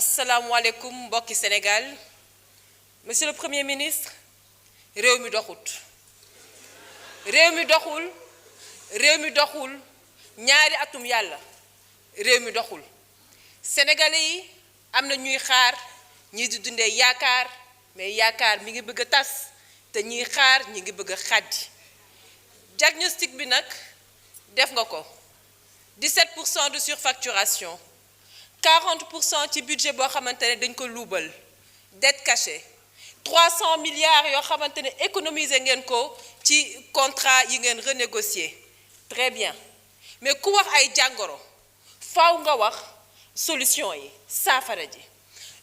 asalaamualeykum mbokki Sénégal monsieur le premier ministre réew mi doxul ñaari atum yàlla réew mi doxul sénégalais yi am na ñuy xaar ñii di dundee yaakaar mais yaakaar mi ngi bëgg a tas te ñiy xaar ñi ngi bëgg a xàddi diagnostic bi nag def nga ko 17% de surfacturation 40% ci budget boo xamante ne dañ ko luubal dette cachée 300 milliards yoo xamante ne économiser ngeen ko ci contrat yi ngeen renégocier très bien mais ku wax ay jàngoro faaw nga wax solution yi saafara ji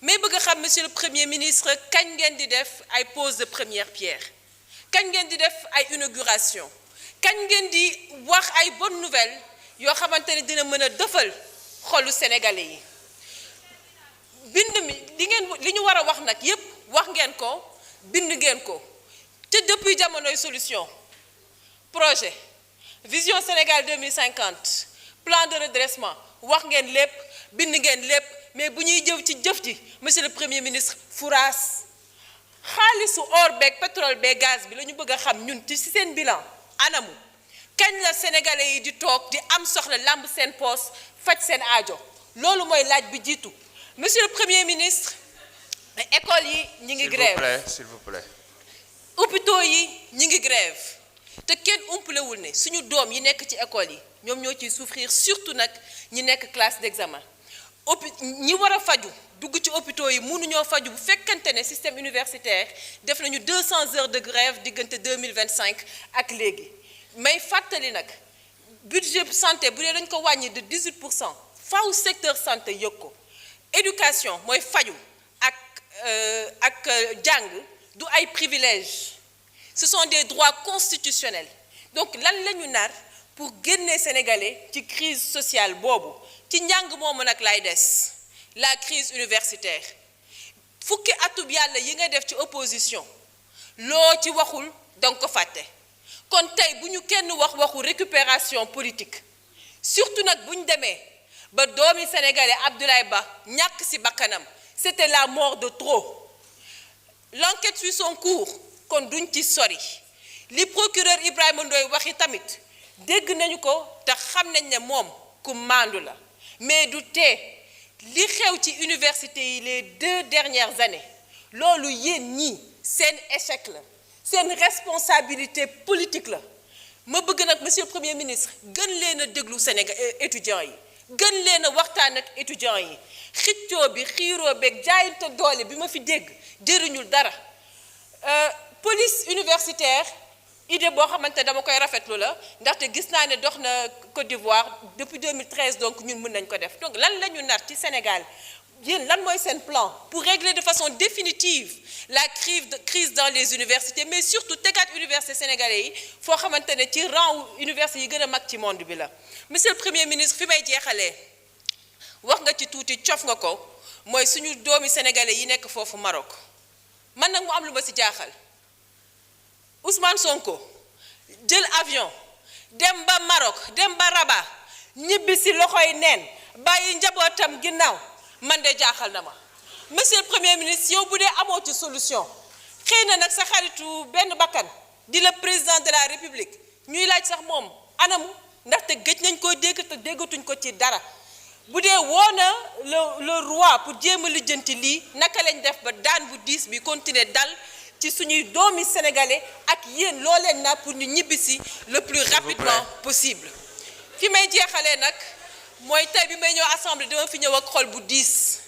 mais bëgg a xam monsieur le premier ministre kañ ngeen di def ay pose de première pierre kañ ngeen di def ay inauguration kañ ngeen di wax ay bonnes nouvelles yoo xamante ne dina mën a dëfal xolu sénégalais yi bind mi li ñu war a wax nag yépp wax ngeen ko bind ngeen ko te depuis jamonoy solution projet vision Sénégal 2050 plan de redressement wax ngeen lépp bind ngeen lépp mais bu ñuy jëw ci jëf ji monsieur le premier ministre furaas xaalisu or beeg pétrole beeg gaz bi la ñu bëgg a xam ñun ci seen bilan anamu kañ la sénégalais yi di toog di am soxla làmb seen poos faj seen aajo loolu mooy laaj bi jiitu monsieur le premier ministre école yi ñi ngi grève s'il vous plaît hôpitaux yi ñi ngi grève te kenn umpalewul ne suñu doom yi nekk ci école yi ñoom ñoo ciy souffrir surtout nag ñi nekk classe d'examen ñi war a faju dugg ci hôpitaux yi mënuñoo faju bu fekkante ne système universitaire def nañu 200 heures de grève diggante 2025 ak léegi may fàttali nag budget santé bu dee dañ ko wàññi de 18% faaw secteur santé yëg ko éducation mooy faju ak jàng du ay privilèges ce sont des droits constitutionnels donc lan la ñu nar pour génne sénégalais ci crise sociale boobu ci njàng moomu nag lay des la crise universitaire fukki atub yàlla yi nga def ci opposition loo ci waxul danga ko fàtte kon tey bu ñu kenn waxu récupération politique surtout nag bu ñu demee ba doomi sénégalais Abdoulaye Ba ñàkk ci bakkanam c'était la mort de trop l'enquête suit son cours kon duñ ci sori li procureur Ibrahima Ndoye waxi tamit dégg nañu ko te xam nañ ne moom ku maandu la mais du tee li xew ci université yi les 2 dernières années loolu yéen ñii seen échec la seen responsabilité politique la ma bëgg nag monsieur le premier ministre gën leen a déglu Sénégal étudiants yi gën leen a waxtaan ak étudiants yi xiccoo bi xiiroo beeg jaayante doole bi ma fi dégg jëriñul dara police universitaire idée boo xamante dama koy rafetlu la ndaxte gis naa ne dox na Côte d'Ivoire depuis 2013 donc ñun mën nañ ko def donc lan la ñu nar ci Sénégal yéen lan mooy seen plan pour régler de façon définitive la crise dans les universités mais surtout tegaat université sénégalais yi foo xamante ne ci rang université yi gën a mag ci monde bi la monsieur le premier ministre fi may jeexalee wax nga ci tuuti cof nga ko mooy suñu doomi sénégalais yi nekk foofu Maroc man nag mu am lu ma ci jaaxal Ousmane Sonko jël avion dem ba Maroc dem ba Rabat ñibbi ci loxoy neen bàyyi njabootam ginnaaw man de jaaxal na ma monsieur le premier ministre yow bu dee amoo ci solution xëy na nag sa xaritu benn bakkan di le président de la république ñuy laaj sax moom anamu ndaxte gëj nañ koo dégg te déggatuñ ko ci dara bu dee woo na le roi pour jéem a lijjanti lii naka lañ def ba daan bu diis bi continuer dal ci suñuy doomi sénégalais ak yéen loo leen na pour ñu ñibbisi le plus rapidement possible fi may jeexalee nag mooy tey bi may ñëw assemblée dama fi ñëw ak xol bu diis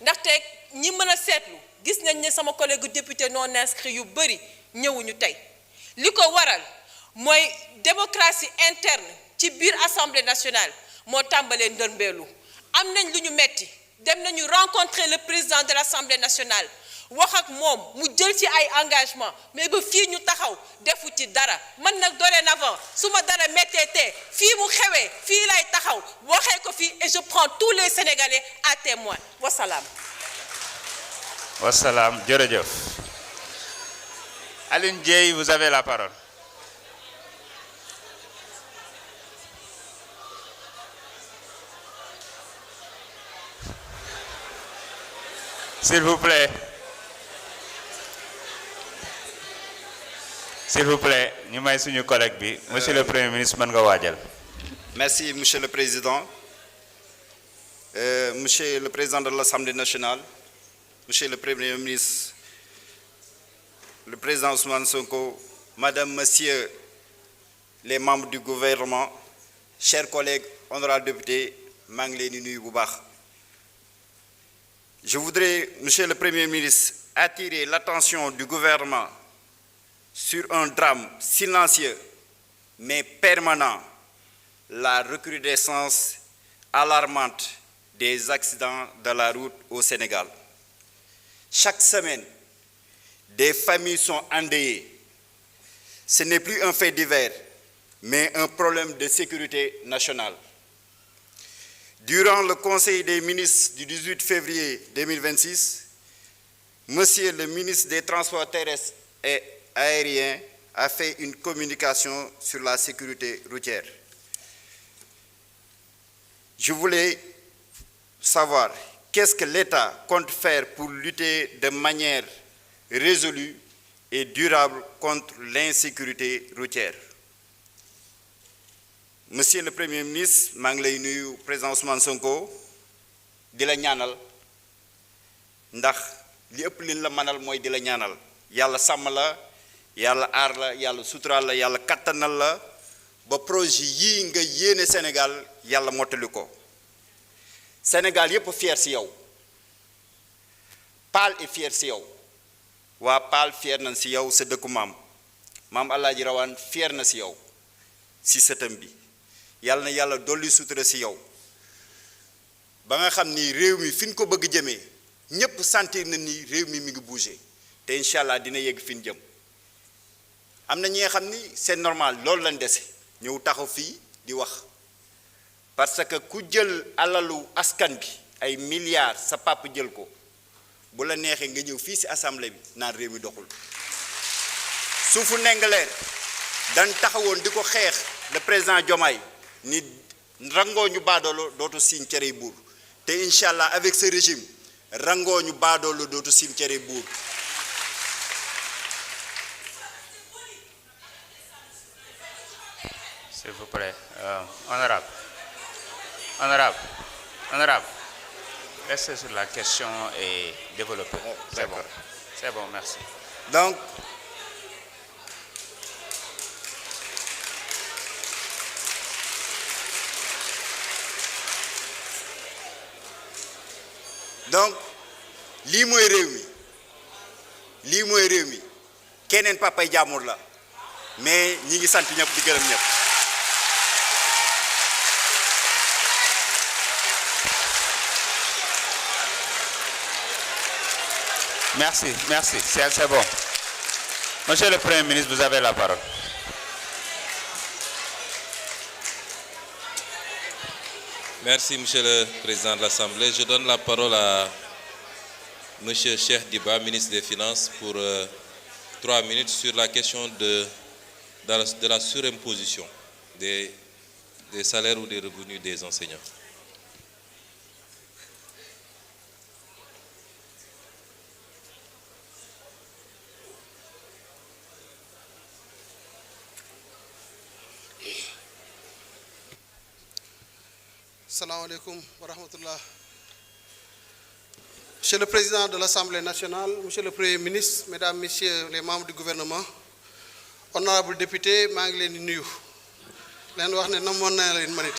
ndaxte ñi mën a seetlu gis nañ ne sama collègue député non inscrit yu bëri ñëwuñu tey li ko waral mooy démocratie interne ci biir assemblée nationale moo tàmbalee ndërmbeelu am nañ lu ñu metti dem nañu rencontrer le président de l'assemblée nationale wax ak moom mu jël ci ay engagement mais ba fii ñu taxaw defu ci dara man nag dorénavant su ma dara metteetee fii mu xewee fii lay taxaw waxee ko fii et je prends tous les Sénégalais à témoin wasalaam. wasalaam jërëjëf. Alioune Dièye, vous avez la parole. S'il vous plaît. S'il vous plaît, ñu may suñu collègue bi. Monsieur le Premier ministre, mën nga waajal. Merci, Monsieur le Président. Monsieur le Président de l'Assemblée nationale, Monsieur le Premier ministre, le Président Ousmane Sonko, Madame, Monsieur les membres du gouvernement, chers collègues, honorables députés, maa ngi leen di nuyu bu baax. Je voudrais, Monsieur le Premier ministre, attirer l'attention du gouvernement sur un drame silencieux mais permanent, la recrudescence alarmante des accidents de la route au Sénégal. Chaque semaine, des familles sont endeuillées. Ce n'est plus un fait divers, mais un problème de sécurité nationale. Durant le Conseil des ministres du 18 février 2026, Monsieur le ministre des Transports terrestres et aériens a fait une communication sur la sécurité routière. Je voulais savoir qu'est-ce que l'État compte faire pour lutter de manière résolue et durable contre l'insécurité routière. Monsieur le Premier ministre, maa ngi lay nuyu président Ousmane Sonko di la ñaanal ndax li ëpp liñ la mënal mooy di la ñaanal yàlla sàmm la yàlla aar la yàlla suturaal la yàlla kattanal la ba projet yii nga yéene Sénégal yàlla mottali ko. Sénégal yëpp fier si yow Paal est fier si yow waa Paal fier nañ si yow sa dëkku maam Alaaji Rawaan fier na si yow si sëtam bi yàlla na yàlla dolli sutura si yow ba nga xam ni réew mi fi ñu ko bëgg jëmee ñëpp sentir na ni réew mi ngi bouger te incha allah dina yegg fi ñu jëm. am na ñi nga xam ni c'est normal loolu lañ dese ñëw taxaw fii di wax parce que ku jël alalu askan bi ay milliards sa papa jël ko bu la neexee nga ñëw fii ci assemblée bi naan réew mi doxul suufu Ndingler dañ taxawoon di ko xeex le président Diomaye ni rangoo ñu baadoolo dootu siim cere buur te incha allah avec ce régime rangoo ñu baadoolo dootu siim cere buur. S'il vous plaît, honorable, restez sur la question et développez. C'est bon, merci. Donc lii mooy réew mi keneen papay jàmbur la mais ñi ngi sant ñëpp di gërëm ñëpp. Merci, c'est bon. Monsieur le Premier ministre, vous avez la parole. Merci, Monsieur le Président de l'Assemblée. Je donne la parole à Monsieur Cheikh Diba, ministre des Finances, pour 3 minutes sur la question de la surimposition des salaires ou des revenus des enseignants. Assalamu alaikum wa rahmatullah. Monsieur le Président de l'Assemblée nationale, Monsieur le Premier ministre, Mesdames, Messieurs les membres du gouvernement, honorables députés, maa ngi leen di nuyu leen wax ne namoon naa leen manit